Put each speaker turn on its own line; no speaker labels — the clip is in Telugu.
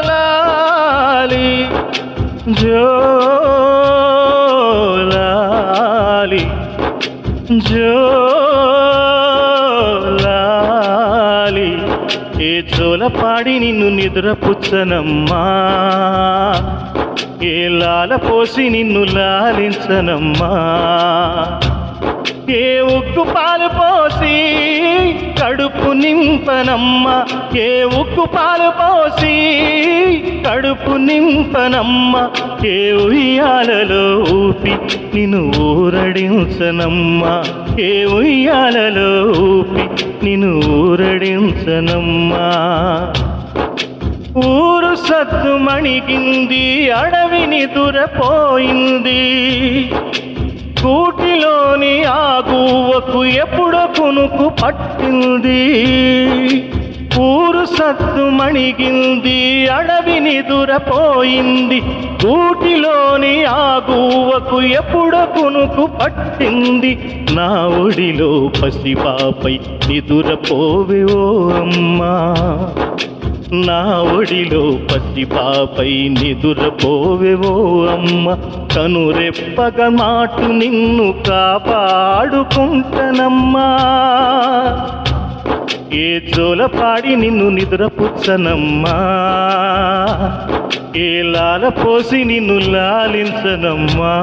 జోలాలి జోలాలి జోలాలి ఏ జోలపాడి నిన్ను నిద్రపుచ్చనమ్మా, ఏ లాల పోసి నిన్ను లాలించనమ్మా, ఏ ఉక్కు పాలు పోసి కడుపు నింపనమ్మ, ఏ ఉక్కు పాలు పోసి కడుపు నింపనమ్మ, ఏ ఉయ్యాలలో ఊపి నిన్ను ఊరడించనమ్మ, ఏ ఉయ్యాలలో ఊపి నిన్ను ఊరడించనమ్మా. ఊరు సద్దు మణిగింది, అడవిని దురపోయింది, కూటిలోని ఆ గువ్వకు ఎప్పుడో కునుకు పట్టింది. ఊరు సత్తు మణిగింది, అడవిని దురపోయింది, కూటిలోని ఆ గువ్వకు ఎప్పుడో కునుకు పట్టింది. నా ఒడిలో పసిపాపై నిదురపోవే ఓ అమ్మా, నా ఒడిలో పసిపాపై నిదురపోవే ఓ అమ్మ, కనురెప్పగ మాటు నిన్ను కాపాడుకుంటనమ్మా. ఏ జోలపాడి నిన్ను నిద్రపుచ్చనమ్మా, ఏ లాల పోసి నిన్ను లాలించనమ్మా.